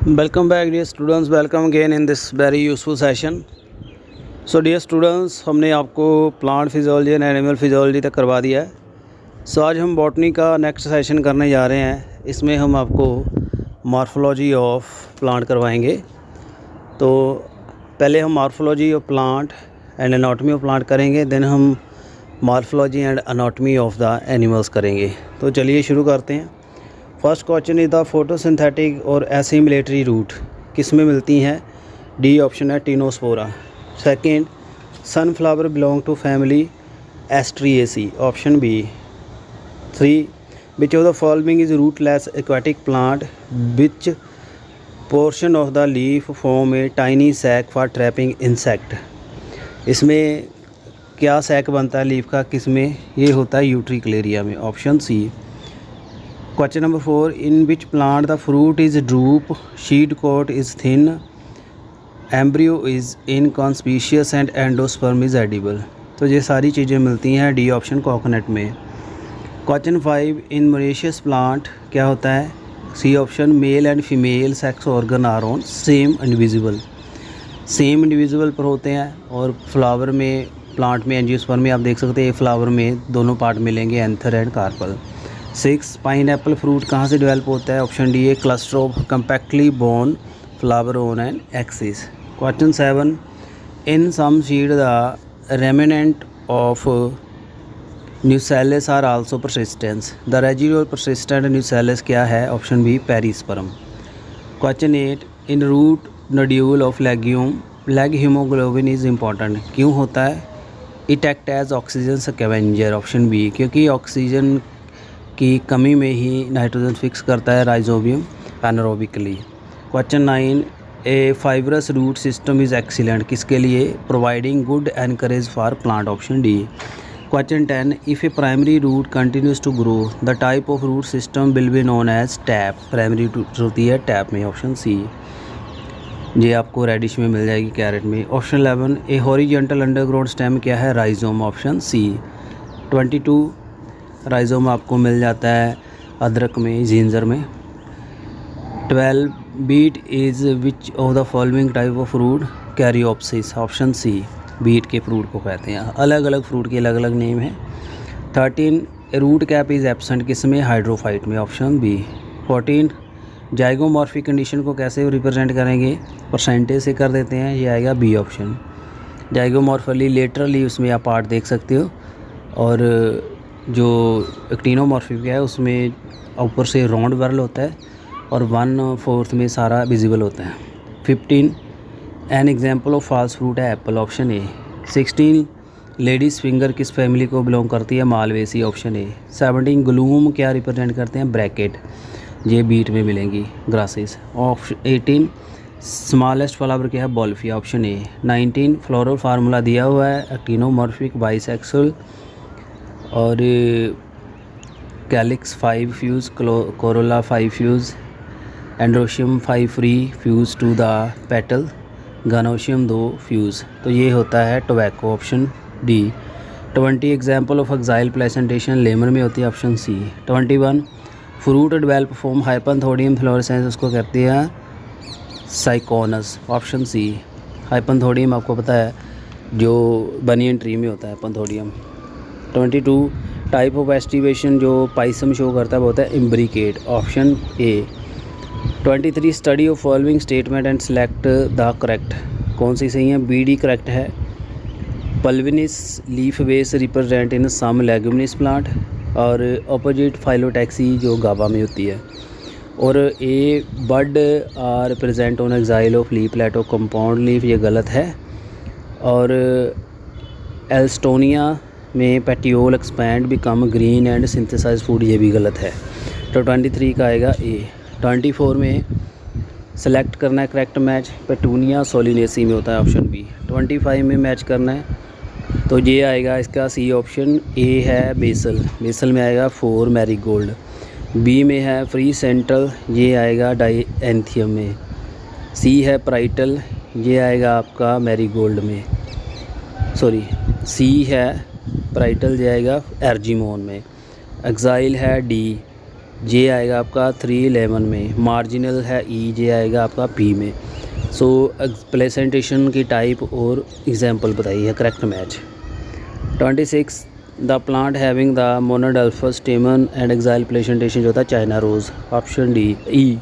Welcome back dear students, welcome again in this very useful session. So dear students, हमने आपको plant physiology and animal physiology तक करवा दिया है. सो आज हम बॉटनी का नेक्स्ट सेशन करने जा रहे हैं. इसमें हम आपको मॉर्फोलॉजी ऑफ प्लांट करवाएंगे. तो पहले हम morphology of plant and anatomy of plant करेंगे, देन हम morphology and anatomy of the animals करेंगे. तो चलिए शुरू करते हैं. First question is the photosynthetic और एसिमिलेटरी रूट किस में मिलती हैं? डी ऑप्शन है tinospora. Second, sunflower belong to family asteraceae. Option B. 3, which of the following is rootless aquatic plant which portion of the leaf form a tiny sac for trapping insect. इसमें क्या sac बनता है leaf का, किस में? ये होता है यूट्रिकुलेरिया में. Option C. Question number 4, in which plant the fruit is drupe, seed coat is thin, embryo is inconspicuous and endosperm is edible. तो ये सारी चीज़ें मिलती हैं डी ऑप्शन कोकोनट में. Question 5, in moraceous plant क्या होता है? C option, male and female sex organ are on same individual. Same individual पर होते हैं. और फ्लावर में, प्लांट में, एंजियोस्पर्म में आप देख सकते हैं फ्लावर में दोनों पार्ट मिलेंगे, anther and carpel. 6, pineapple fruit कहाँ से डेवलप होता है? Option D, a cluster of compactly borne flower on an axis. Question 7, in some seed the remnant of nucellus are also persistence. The residual persistent nucellus क्या है? Option B, perisperm. Question 8, in root nodule of legume leghaemoglobin is important. क्यों होता है? It act as oxygen scavenger. Option B, क्योंकि oxygen की कमी में ही नाइट्रोजन फिक्स करता है rhizobium anaerobically. Question 9, a fibrous root system is excellent. किसके लिए? Providing good anchorage for plant. Option D. Question 10, if a primary root continues to grow the type of root system will be known as tap. Primary root होती है tap में. Option C. ये आपको radish में मिल जाएगी, carrot में. Option 11, a horizontal underground stem क्या है? राइजोम. Option C. 22, राइजोम आपको मिल जाता है अदरक में, जिंजर में. 12, beet is which of the following type of fruit? Caryopsis. Option C. Beet के फ्रूट को कहते हैं. अलग अलग फ्रूट के अलग अलग नेम है. 13, रूट कैप इज़ एब्सेंट. किस में? हाइड्रोफाइट में. Option B. 14, जाइगोमॉर्फिक कंडीशन को कैसे रिप्रेजेंट करेंगे? परसेंटेज से कर देते हैं. ये आएगा बी ऑप्शन. जाइगोमॉर्फली लेटरली उसमें आप पार्ट देख सकते हो. और जो एक्टिनोमॉर्फिक है उसमें ऊपर से राउंड बर्ल होता है और 1/4 में सारा विजिबल होता है. 15, an example of false fruit है apple. Option A. 16, ladies finger किस फैमिली को बिलोंग करती है? मालवेसी. Option A. 17, ग्लूम क्या रिप्रेजेंट करते हैं? ब्रैकेट. ये बीट में मिलेंगी, ग्रासेस. 18, स्मॉलेस्ट फ्लावर क्या है? Wolffia. Option A. 19, floral formula दिया हुआ है, एक्टिनोमॉर्फिक, बाइसेक्सुअल और calyx 5 fused, corolla 5 fused, androecium 5 free fused to the petal, gynoecium 2 fused. तो ये होता है tobacco. Option D. 20, example of axile placentation lemon में होती है. Option C. 21, fruit develop form hypanthodium florescence उसको कहती है साइकोनस. Option C. हाइपनथोडियम आपको पता है जो बनियन ट्री में होता है हाइपनथोडियम. 22, टाइप ऑफ एस्टिवेशन जो पाइसम शो करता है वो होता है imbricate. Option A. 23, study of following statement and select the correct. कौन सी सही है? बी डी करेक्ट है. Pulvinus leaf base represent in some leguminous plant और अपोजिट फाइलोटैक्सी जो गाबा में होती है. और a bud are present on axil of leaf plateau compound leaf, ये गलत है. और एल्स्टोनिया में petiole expand become green and synthesise food, ये भी गलत है. तो 23 का आएगा ए. 24 में सेलेक्ट करना है करेक्ट मैच, पेटूनिया सोलिनेसी में होता है. Option B. 25 में मैच करना है तो ये आएगा इसका सी ऑप्शन. ए है बेसल. बेसल में आएगा 4 मैरीगोल्ड. बी में है फ्री सेंट्रल, ये आएगा डाइएंथियम में. सी है प्राइटल, ये आएगा आपका मैरीगोल्ड में. सॉरी, सी है प्राइटल जाएगा एर्जिमोन में. एक्साइल है डी, जे आएगा आपका 311 में, मार्जिनल है ई, जे आएगा आपका पी में। सो प्लेसेंटेशन की टाइप और एग्जांपल बताइए, correct match. 26 the plant having the monadelphous stamen and axile placentation जो होता है China rose, option D E.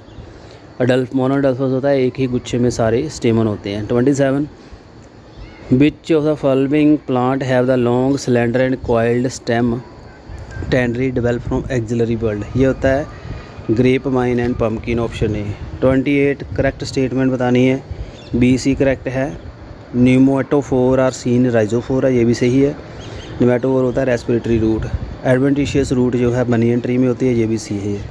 Adelph monadelphous होता है एक ही गुच्छे में सारे स्टेमन होते हैं। 27 which of the following plant have the long slender and coiled stem tendril develop from axillary bud, ये होता है grape vine and pumpkin, option A. 28 correct statement बतानी है, बी सी करेक्ट है। न्यूमोटोफोर आर सीन राइजोफोर है, ये भी सही है। न्यूमैटोफोर होता है रेस्पिरेटरी रूट। एडवेंटिशियस रूट जो है बनियन ट्री में होती है, ये भी सही है।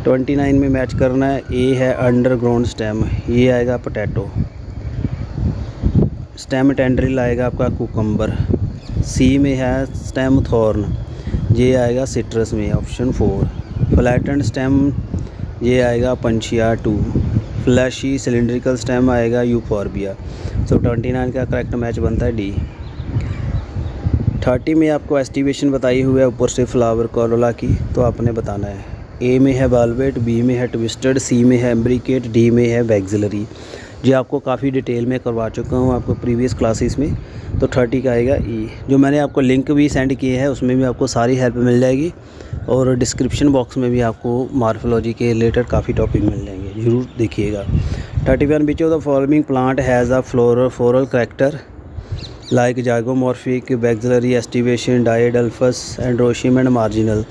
29 में मैच करना है, ए है अंडरग्राउंड स्टेम, ये आएगा पोटैटो। स्टेम टेंड्रिल आएगा आपका कुकम्बर। सी में है स्टेम थॉर्न, ये आएगा सिट्रस में, ऑप्शन 4। फ्लैटेंड स्टेम ये आएगा पंचिया 2। फ्लैशी सिलिंड्रिकल स्टेम आएगा यूफॉर्बिया। सो 29 का करेक्ट मैच बनता है डी। 30 में आपको एस्टिवेशन बताई हुई है ऊपर से फ्लावर कोरोला की, तो आपने बताना है। ए में है वाल्वेट, बी में है ट्विस्टेड, सी में है एम्ब्रिकेट, डी में है वैक्सिलरी। जो आपको काफ़ी डिटेल में करवा चुका हूँ आपको प्रीवियस क्लासेस में। तो 30 का आएगा ई। जो मैंने आपको लिंक भी सेंड किए हैं उसमें भी आपको सारी हेल्प मिल जाएगी, और डिस्क्रिप्शन बॉक्स में भी आपको मॉर्फोलॉजी के रिलेटेड काफ़ी टॉपिक मिल जाएंगे, ज़रूर देखिएगा। 31 which of the following plant has a floral character like zygomorphic, vexillary, aestivation, diadelphous, androecium and marginal,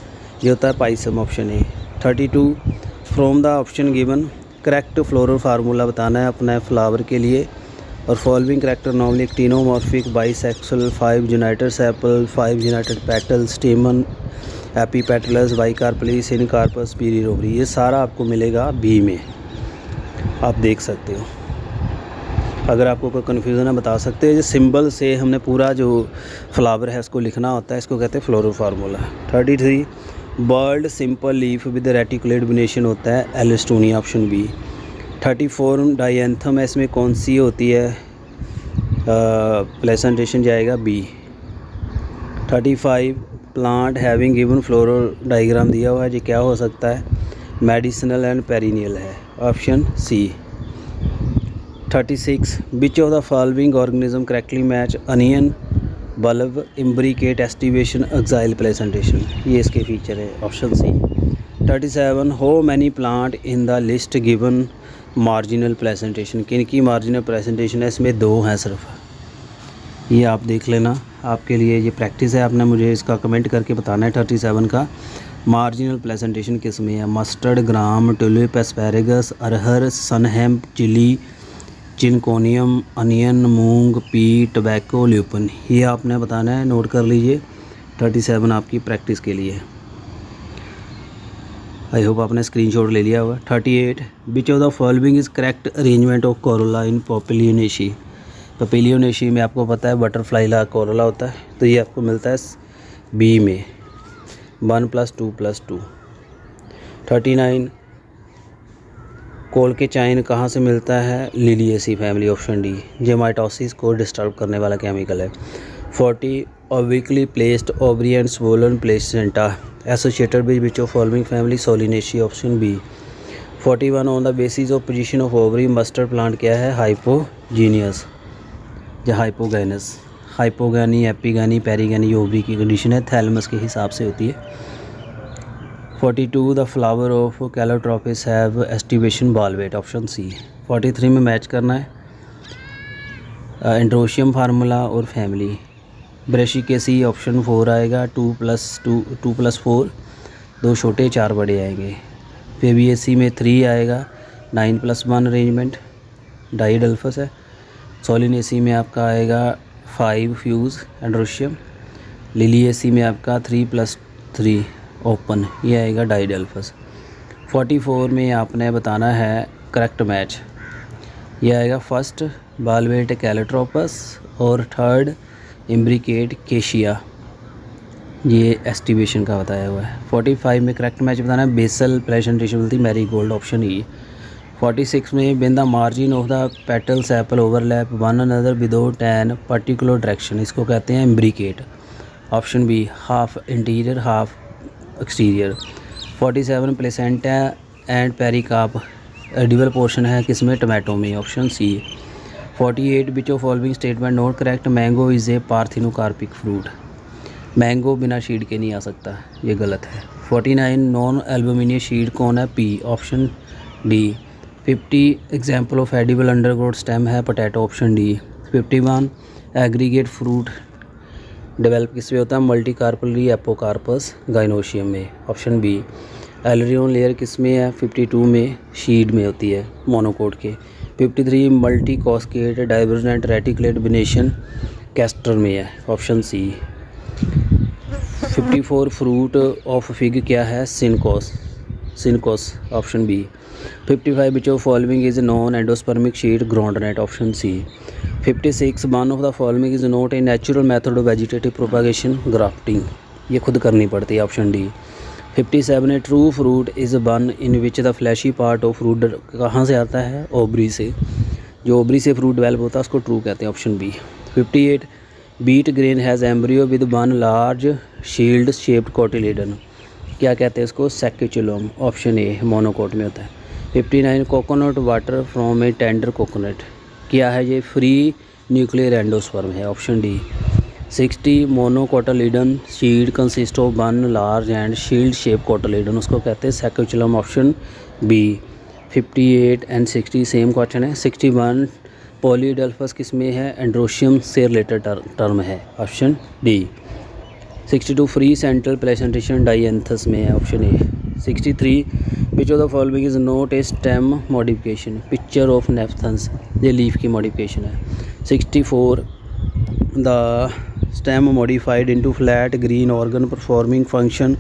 ये होता है pisum, option A. 32 from the option given correct floral formula बताना है अपना फ्लावर के लिए। और following character normally actinomorphic, bisexual, 5 united sepal, 5 united petal, stamen, epipetalous, bicarpellary, syncarpous, peri ovary, ये सारा आपको मिलेगा बी में, आप देख सकते हो। अगर आपको कोई कन्फ्यूज़न है बता सकते हैं। जो सिंबल से हमने पूरा जो फ्लावर है उसको लिखना होता है, इसको कहते हैं floral formula. 33 bird simple leaf with reticulate venation होता है एलिस्टोनिया, ऑप्शन बी। 34 डायंथम है, इसमें कौन सी होती है प्लेसेंटेशन, जाएगा बी। 35 plant having given floral diagram दिया हुआ है, ये क्या हो सकता है, मेडिसिनल एंड पेरिनियल है, option C. 36 which of the following organism correctly match onion, bulb, imbricate, aestivation, axile placentation, ये इसके फीचर है, option C. 37 how many plant in the list given marginal placentation, किन की मार्जिनल प्लेसेंटेशन है, इसमें 2 हैं सिर्फ, ये आप देख लेना, आपके लिए ये प्रैक्टिस है, आपने मुझे इसका कमेंट करके बताना है 37 का मार्जिनल प्लेसेंटेशन किस में है। मस्टर्ड, ग्राम, टुलिप, एस्पैरेगस, अरहर, सनहेम्प, चिली, चिनकोनियम, अनियन, मूंग, पी, टबैको, ल्यूपन, ये आपने बताना है, नोट कर लीजिए। 37 आपकी प्रैक्टिस के लिए। आई होप आपने स्क्रीनशॉट ले लिया हुआ। 38 which of the following is correct arrangement of corolla in papilionaceae. Papilionaceae में आपको पता है बटरफ्लाई ला कोरोला होता है, तो ये आपको मिलता है बी में, 1 + 2 + 2। 39 कोल के चाइन कहाँ से मिलता है, लिलिएसी फैमिली, ऑप्शन डी। ये माइटोसिस को डिस्टर्ब करने वाला केमिकल है। 40 obliquely placed ovary and swollen placenta associated with which of following family, solanaceae, option B. 41 on the basis of position of ovary mustard plant क्या है, hypogynous या hypogynous. Hypogyny, epigyny, perigyny, ovary की condition है, thalamus के हिसाब से होती है। 42 the flower of calotropis have aestivation valvate, option सी। 43 में मैच करना है एंड्रोशियम फार्मूला और फैमिली। ब्रेशिकेसी, ऑप्शन 4 आएगा, 2 + 4, 2 छोटे 4 बड़े आएंगे। फेबिएसी में 3 आएगा, 9 + 1 अरेंजमेंट, डाइडल्फस है। सोलिनेसी में आपका आएगा 5 फ्यूज़ एंड्रोशियम। लिलिएसी में आपका 3 + 3 ओपन, ये आएगा डाइडल्फस। 44 में आपने बताना है करेक्ट मैच, ये आएगा फर्स्ट बालवेट कैलोट्रोपस और थर्ड इम्ब्रिकेट केशिया, ये एस्टिवेशन का बताया हुआ है। 45 में करेक्ट मैच बताना है बेसल प्लेसेंटेशन मिलती मैरी गोल्ड, ऑप्शन ई। 46 में when the margin of the petals apple overlap one another without an particular direction, इसको कहते हैं imbricate, option B. Half interior half exterior. 47 placenta and pericarp edible portion है किसमें, tomato में, option C. 48 which of following statement not correct, mango is a parthenocarpic fruit, mango बिना seed के नहीं आ सकता, ये गलत है। 49 नॉन एल्बुमिनियस शीड कौन है, pea, option D. 50 example of edible underground stem है, potato, option D. 51 aggregate fruit develop किस में होता है, मल्टी कार्पली एपोकार्पस गाइनोशियम में, ऑप्शन बी। एलरियन लेयर किस में है, 52 में शीड में होती है मोनोकोट के। 53 multi costate divergent reticulate venation castor में है, option C. 54 fruit of fig क्या है, syconus, option B. 55 which of following is non endospermic seed, groundnut, option C. 56 one of the following is not a natural method of vegetative propagation, grafting, ये खुद करनी पड़ती है, option D. 57 a true fruit is one in which the fleshy part of fruit कहाँ से आता है, ovary से, जो ओबरी से फ्रूट डेवलप होता है उसको ट्रू कहते हैं, option B. 58 beet grain has embryo with one large shield shaped cotyledon, क्या कहते हैं इसको, सैक्यूचुलम, ऑप्शन ए, मोनोकोट में होता है। 59 coconut water from a tender coconut, क्या है ये, फ्री न्यूक्लियर एंडोस्पर्म है, option D. 60 monocotyledon seed consist of one large and shield shape cotyledon, उसको कहते हैं scutellum, option B. 58 and 60 same question है। 61 पॉलीडेल्फस किस में है, एंड्रोशियम से रिलेटेड टर्म है, option D. 62 free central placentation dianthus में है, option A. 63 which of the following is not A stem modification, picture of nepenthes, ये लीफ की मॉडिफिकेशन है। 64 the stem modified into flat green organ performing function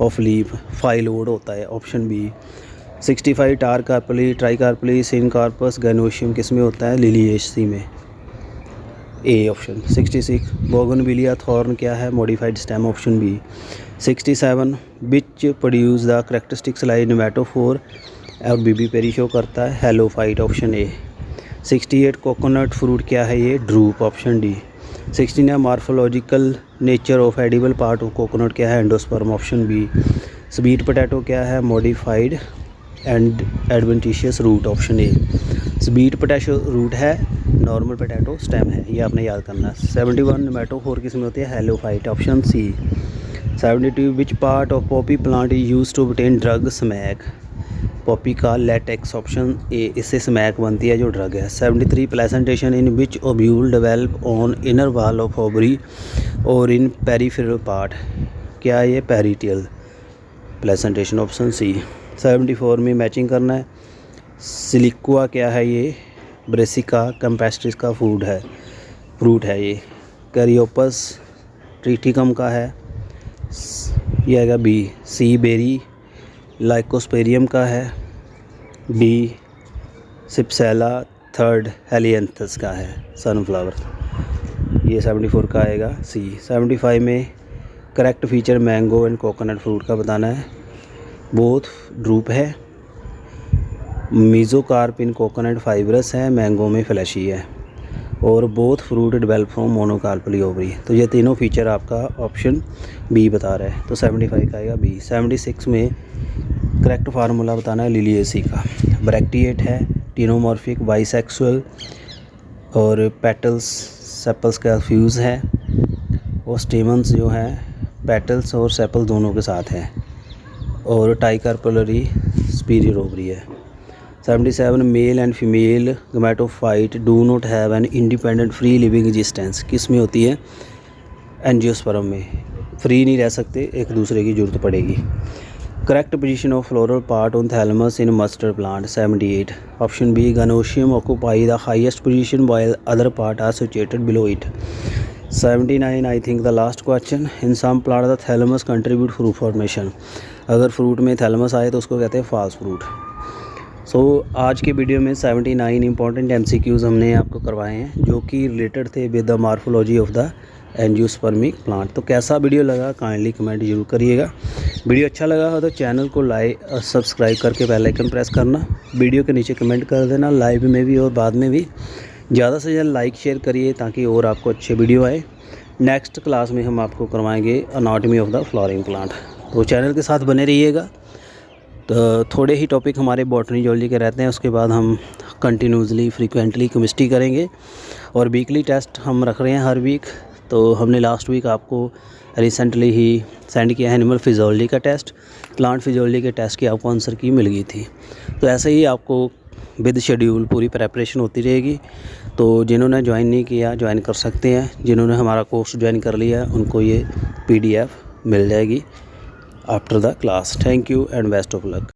of leaf, phyllode होता है, option B. 65 टार carpellary tricarpellary syncarpous gynoecium किस में होता है, लिलिएसी में, ए, ऑप्शन। 66 बोगनविलिया थॉर्न क्या है, modified stem, option B. 67 which produce the characteristic slide pneumatophore और बीबी पेरी शो करता है, halophyte, option A. 68 coconut fruit क्या है ये, drupe, option D. 69 morphological nature of edible part of coconut क्या है, endosperm, option B. Sweet potato क्या है, modified and adventitious root, option A. Sweet potato root है, नॉर्मल पोटैटो स्टेम है, ये आपने याद करना है। 71 नेमेटोफोर किस में होती है, halophyte, option C. 72 which part of poppy plant is use to obtain drug smack, poppy का लेटेक्स, ऑप्शन ए, इससे स्मैक बनती है जो ड्रग है। 73 placentation in which ovule develop on inner wall of ovary और इन पेरिफेरल पार्ट, क्या ये, parietal placentation, option C. 74 में मैचिंग करना है। सिलिक्वा क्या है ये, ब्रेसिका कैम्पेस्ट्रिस का फ्रूट है ये। कैरियोपस ट्रिटिकम का है, ये आएगा बी। सी बेरी लाइकोस्पेरियम का है, बी। सिप्सेला थर्ड हेलियंथस का है, सनफ्लावर, ये 74 का आएगा, सी। 75 में correct feature mango and coconut fruit का बताना है, बोथ ड्रूप है, मीज़ोकार्प इन कोकोनट फाइब्रस है, मैंगो में फ्लैशी है, और both fruit develop from monocarpellary ovary, तो ये तीनों फीचर आपका ऑप्शन बी बता रहा है, तो 75 का आएगा बी। 76 में करेक्ट फार्मूला बताना है लिलिएसी का, ब्रैक्टिएट है, टीनोमॉर्फिक, बाइसेक्सुअल, और पेटल्स सेपल्स का फ्यूज़ है, और स्टेमन्स जो हैं पेटल्स और सेपल दोनों के साथ हैं, और टाइकार्पलरी सुपीरियर ओवरी है। 77 mail and female gametophyte do not have an independent free living existence, किस में होती है, एंजियोस्पर्म में, फ्री नहीं रह सकते, एक दूसरे की जरूरत पड़ेगी। Correct position of floral part on thalamus in mustard plant, 78, option B. Gynoecium occupy the highest position while other part are situated below it. 79 I think the last question, in some plant the thalamus contribute fruit formation, अगर fruit में thalamus आए तो उसको कहते हैं false fruit. आज के video में 79 इंपॉर्टेंट MCQs हमने आपको करवाए हैं जो कि रिलेटेड थे with the morphology of the angiospermic plant. तो कैसा वीडियो लगा काइंडली कमेंट जरूर करिएगा। वीडियो अच्छा लगा हो तो चैनल को लाइक और सब्सक्राइब करके बेल आइकन प्रेस करना, वीडियो के नीचे कमेंट कर देना, लाइव में भी और बाद में भी ज़्यादा से ज़्यादा लाइक शेयर करिए ताकि और आपको अच्छे वीडियो आए। नेक्स्ट क्लास में हम आपको करवाएंगे anatomy of the flowering plant, तो चैनल के साथ बने रहिएगा। तो थोड़े ही टॉपिक हमारे बॉटनी जूलॉजी के रहते हैं, उसके बाद हम कंटिन्यूसली फ्रीक्वेंटली केमिस्ट्री करेंगे। और वीकली टेस्ट हम रख रहे हैं हर वीक। तो हमने लास्ट वीक आपको रिसेंटली ही सेंड किया है एनिमल फिजियोलॉजी का टेस्ट, प्लांट फिजियोलॉजी के टेस्ट की आपको आंसर की मिल गई थी। तो ऐसे ही आपको विद शेड्यूल पूरी प्रेपरेशन होती रहेगी। तो जिन्होंने ज्वाइन नहीं किया ज्वाइन कर सकते हैं, जिन्होंने हमारा कोर्स ज्वाइन कर लिया है उनको ये PDF मिल जाएगी after the class. Thank you and best of luck.